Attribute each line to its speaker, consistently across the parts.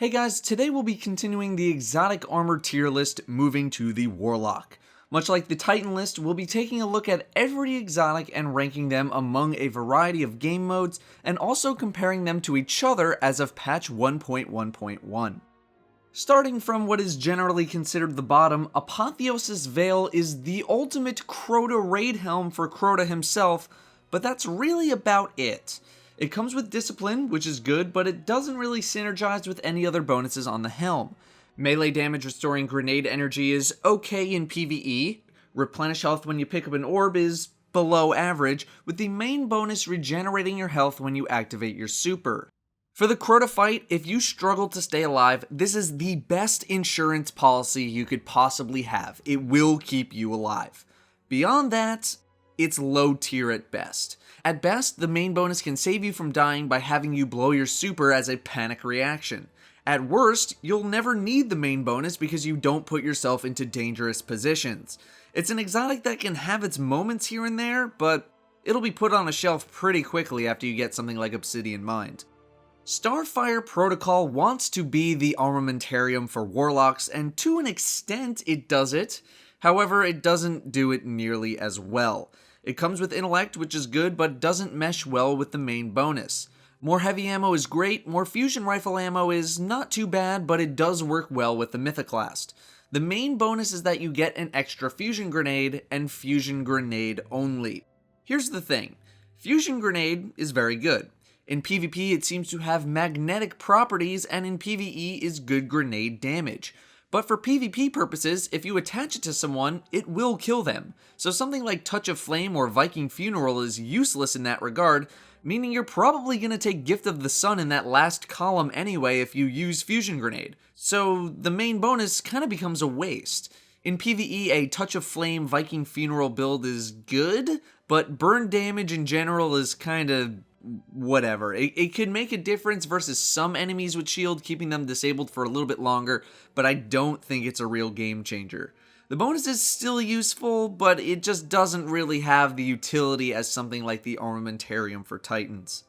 Speaker 1: Hey guys, today we'll be continuing the exotic armor tier list, moving to the Warlock. Much like the Titan list, we'll be taking a look at every exotic and ranking them among a variety of game modes, and also comparing them to each other as of patch 1.1.1. Starting from what is generally considered the bottom, Apotheosis Veil is the ultimate Crota raid helm for Crota himself, but that's really about it. It comes with Discipline, which is good, but it doesn't really synergize with any other bonuses on the helm. Melee damage restoring grenade energy is okay in PvE. Replenish health when you pick up an orb is below average, with the main bonus regenerating your health when you activate your super. For the Crota fight, if you struggle to stay alive, this is the best insurance policy you could possibly have. It will keep you alive. Beyond that, it's low tier at best. At best, the main bonus can save you from dying by having you blow your super as a panic reaction. At worst, you'll never need the main bonus because you don't put yourself into dangerous positions. It's an exotic that can have its moments here and there, but it'll be put on a shelf pretty quickly after you get something like Obsidian Mind. Starfire Protocol wants to be the armamentarium for Warlocks, and to an extent it does it. However, it doesn't do it nearly as well. It comes with Intellect, which is good, but doesn't mesh well with the main bonus. More heavy ammo is great, more fusion rifle ammo is not too bad, but it does work well with the Mythoclast. The main bonus is that you get an extra fusion grenade, and fusion grenade only. Here's the thing, fusion grenade is very good. In PvP it seems to have magnetic properties, and in PvE is good grenade damage. But for PvP purposes, if you attach it to someone, it will kill them. So something like Touch of Flame or Viking Funeral is useless in that regard, meaning you're probably going to take Gift of the Sun in that last column anyway if you use Fusion Grenade. So the main bonus kind of becomes a waste. In PvE, a Touch of Flame Viking Funeral build is good, but burn damage in general is kind of whatever. It could make a difference versus some enemies with shield, keeping them disabled for a little bit longer, but I don't think it's a real game changer. The bonus is still useful, but it just doesn't really have the utility as something like the armamentarium for Titans.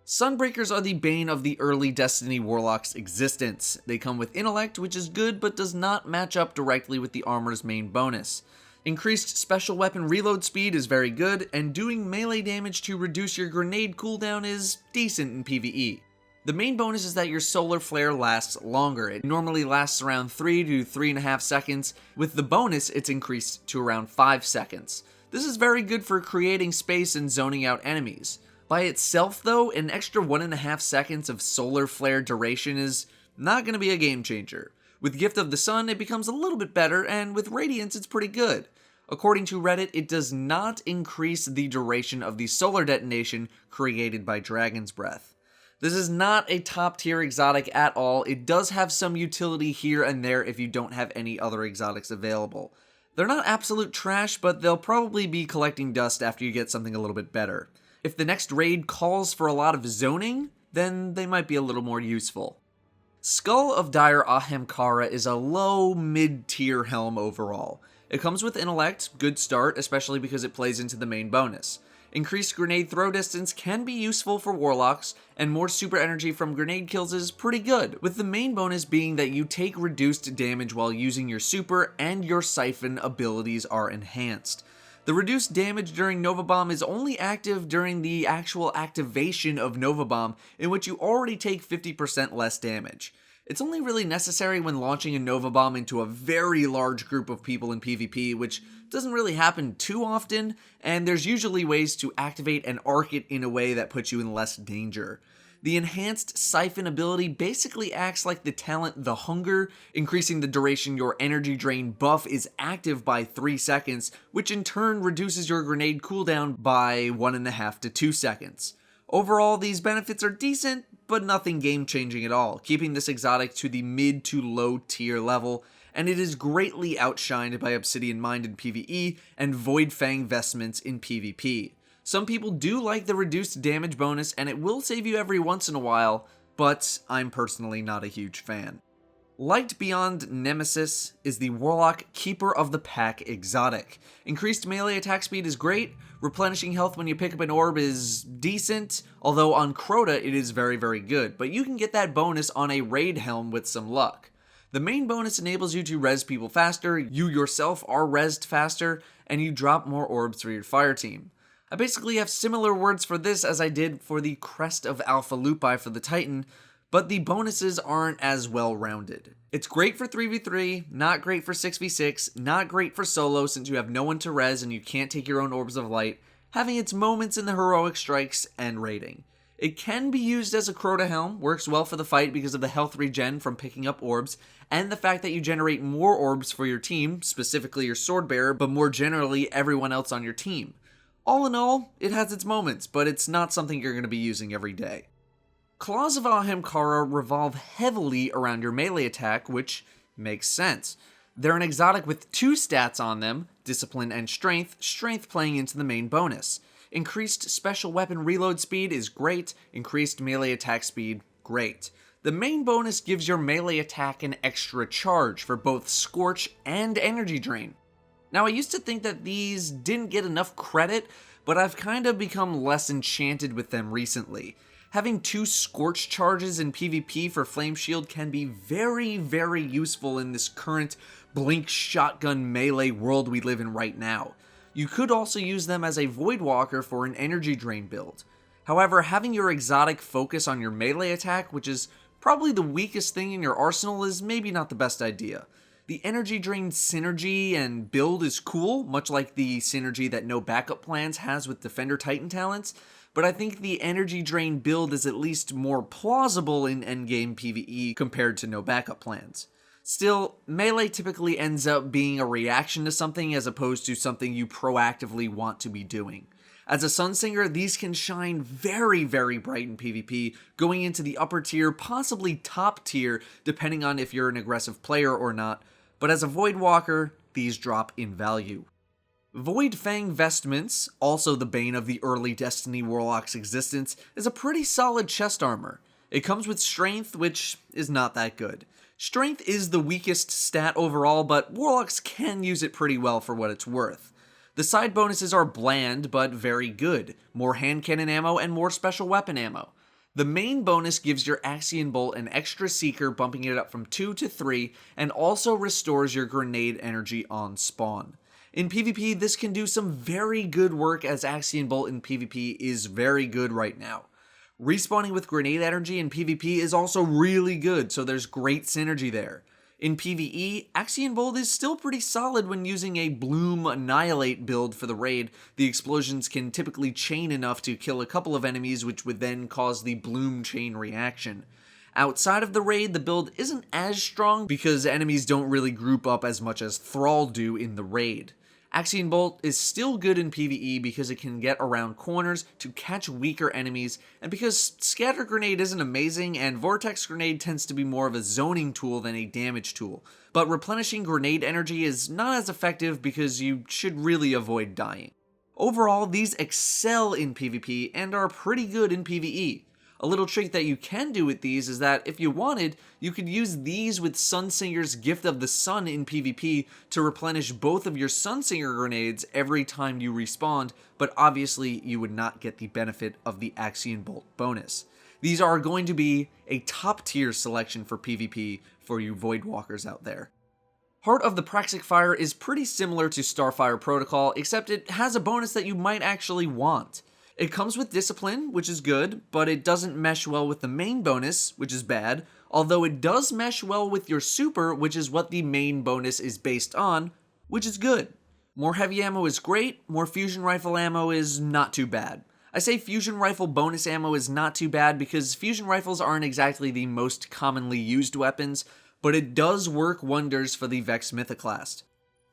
Speaker 1: Sunbreakers are the bane of the early Destiny Warlock's existence. They come with Intellect, which is good, but does not match up directly with the armor's main bonus. Increased special weapon reload speed is very good, and doing melee damage to reduce your grenade cooldown is decent in PvE. The main bonus is that your solar flare lasts longer. It normally lasts around 3 to 3.5 seconds. With the bonus, it's increased to around 5 seconds. This is very good for creating space and zoning out enemies. By itself though, an extra 1.5 seconds of solar flare duration is not going to be a game changer. With Gift of the Sun, it becomes a little bit better, and with Radiance, it's pretty good. According to Reddit, it does not increase the duration of the solar detonation created by Dragon's Breath. This is not a top tier exotic at all. It does have some utility here and there if you don't have any other exotics available. They're not absolute trash, but they'll probably be collecting dust after you get something a little bit better. If the next raid calls for a lot of zoning, then they might be a little more useful. Skull of Dire Ahamkara is a low, mid-tier helm overall. It comes with Intellect, good start, especially because it plays into the main bonus. Increased grenade throw distance can be useful for Warlocks, and more super energy from grenade kills is pretty good, with the main bonus being that you take reduced damage while using your super, and your siphon abilities are enhanced. The reduced damage during Nova Bomb is only active during the actual activation of Nova Bomb, in which you already take 50% less damage. It's only really necessary when launching a Nova Bomb into a very large group of people in PvP, which doesn't really happen too often, and there's usually ways to activate and arc it in a way that puts you in less danger. The enhanced siphon ability basically acts like the talent The Hunger, increasing the duration your energy drain buff is active by 3 seconds, which in turn reduces your grenade cooldown by 1.5 to 2 seconds. Overall, these benefits are decent, but nothing game-changing at all, keeping this exotic to the mid to low tier level, and it is greatly outshined by Obsidian Mind in PvE and Voidfang Vestments in PvP. Some people do like the reduced damage bonus, and it will save you every once in a while, but I'm personally not a huge fan. Light beyond Nemesis is the Warlock Keeper of the Pack exotic. Increased melee attack speed is great, replenishing health when you pick up an orb is decent, although on Crota it is very good, but you can get that bonus on a raid helm with some luck. The main bonus enables you to res people faster, you yourself are resed faster, and you drop more orbs for your fire team. I basically have similar words for this as I did for the Crest of Alpha Lupi for the Titan, but the bonuses aren't as well rounded. It's great for 3v3, not great for 6v6, not great for solo since you have no one to res and you can't take your own orbs of light, having its moments in the heroic strikes and raiding. It can be used as a Crota helm, works well for the fight because of the health regen from picking up orbs, and the fact that you generate more orbs for your team, specifically your sword bearer, but more generally everyone else on your team. All in all, it has its moments, but it's not something you're going to be using every day. Claws of Ahamkara revolve heavily around your melee attack, which makes sense. They're an exotic with 2 stats on them, Discipline and Strength playing into the main bonus. Increased special weapon reload speed is great, increased melee attack speed, great. The main bonus gives your melee attack an extra charge for both Scorch and Energy Drain. Now I used to think that these didn't get enough credit, but I've kind of become less enchanted with them recently. Having 2 Scorch charges in PvP for Flame Shield can be very useful in this current blink shotgun melee world we live in right now. You could also use them as a Voidwalker for an energy drain build. However, having your exotic focus on your melee attack, which is probably the weakest thing in your arsenal, is maybe not the best idea. The energy drain synergy and build is cool, much like the synergy that No Backup Plans has with Defender Titan talents, but I think the energy drain build is at least more plausible in endgame PvE compared to No Backup Plans. Still, melee typically ends up being a reaction to something as opposed to something you proactively want to be doing. As a Sunsinger, these can shine very bright in PvP, going into the upper tier, possibly top tier, depending on if you're an aggressive player or not, but as a Voidwalker, these drop in value. Voidfang Vestments, also the bane of the early Destiny Warlock's existence, is a pretty solid chest armor. It comes with Strength, which is not that good. Strength is the weakest stat overall, but Warlocks can use it pretty well for what it's worth. The side bonuses are bland, but very good. More hand cannon ammo and more special weapon ammo. The main bonus gives your Axion Bolt an extra Seeker, bumping it up from 2 to 3, and also restores your grenade energy on spawn. In PvP, this can do some very good work as Axion Bolt in PvP is very good right now. Respawning with grenade energy in PvP is also really good, so there's great synergy there. In PvE, Axion Bolt is still pretty solid when using a Bloom Annihilate build for the raid. The explosions can typically chain enough to kill a couple of enemies, which would then cause the Bloom chain reaction. Outside of the raid, the build isn't as strong because enemies don't really group up as much as Thrall do in the raid. Axion Bolt is still good in PvE because it can get around corners to catch weaker enemies, and because Scatter Grenade isn't amazing and Vortex Grenade tends to be more of a zoning tool than a damage tool. But replenishing grenade energy is not as effective because you should really avoid dying. Overall, these excel in PvP and are pretty good in PvE. A little trick that you can do with these is that if you wanted, you could use these with Sunsinger's Gift of the Sun in PvP to replenish both of your Sunsinger grenades every time you respawned, but obviously you would not get the benefit of the Axion Bolt bonus. These are going to be a top tier selection for PvP for you Voidwalkers out there. Heart of the Praxic Fire is pretty similar to Starfire Protocol, except it has a bonus that you might actually want. It comes with Discipline, which is good, but it doesn't mesh well with the main bonus, which is bad, although it does mesh well with your Super, which is what the main bonus is based on, which is good. More heavy ammo is great, more fusion rifle ammo is not too bad. I say fusion rifle bonus ammo is not too bad because fusion rifles aren't exactly the most commonly used weapons, but it does work wonders for the Vex Mythoclast.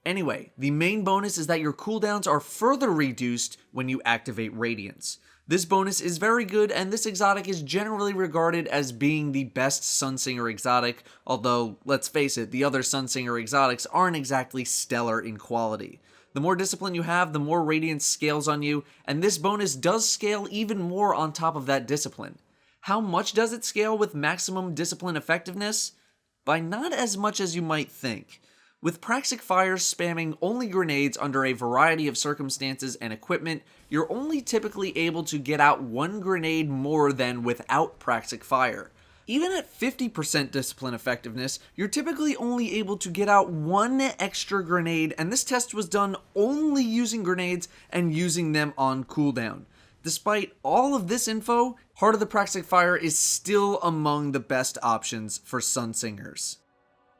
Speaker 1: Anyway, the main bonus is that your cooldowns are further reduced when you activate Radiance. This bonus is very good, and this exotic is generally regarded as being the best Sunsinger exotic, although, let's face it, the other Sunsinger exotics aren't exactly stellar in quality. The more discipline you have, the more Radiance scales on you, and this bonus does scale even more on top of that discipline. How much does it scale with maximum discipline effectiveness? by not as much as you might think. With Praxic Fire spamming only grenades under a variety of circumstances and equipment, you're only typically able to get out one grenade more than without Praxic Fire. Even at 50% discipline effectiveness, you're typically only able to get out one extra grenade, and this test was done only using grenades and using them on cooldown. Despite all of this info, Heart of the Praxic Fire is still among the best options for Sunsingers.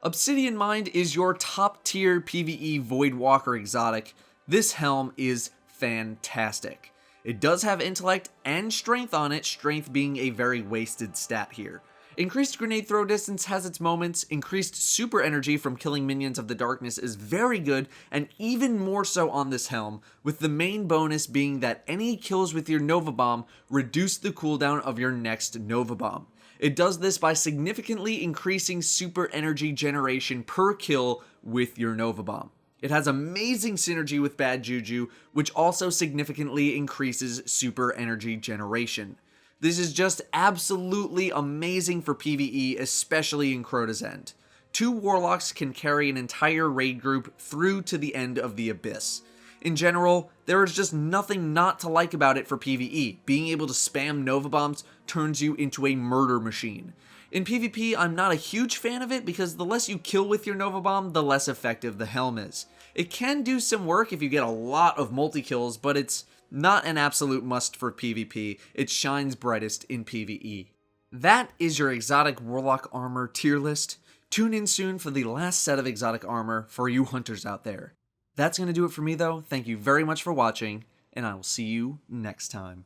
Speaker 1: Obsidian Mind is your top tier PvE Voidwalker exotic. This helm is fantastic. It does have intellect and strength on it, strength being a very wasted stat here. Increased grenade throw distance has its moments, increased super energy from killing minions of the darkness is very good, and even more so on this helm, with the main bonus being that any kills with your Nova Bomb reduce the cooldown of your next Nova Bomb. It does this by significantly increasing super energy generation per kill with your Nova Bomb. It has amazing synergy with Bad Juju, which also significantly increases super energy generation. This is just absolutely amazing for PvE, especially in Crota's End. 2 Warlocks can carry an entire raid group through to the end of the Abyss. In general, there is just nothing not to like about it for PvE. Being able to spam Nova Bombs turns you into a murder machine. In PvP, I'm not a huge fan of it because the less you kill with your Nova Bomb, the less effective the helm is. It can do some work if you get a lot of multi-kills, but it's not an absolute must for PvP. It shines brightest in PvE. That is your exotic Warlock armor tier list. Tune in soon for the last set of exotic armor for you hunters out there. That's going to do it for me though. Thank you very much for watching, and I will see you next time.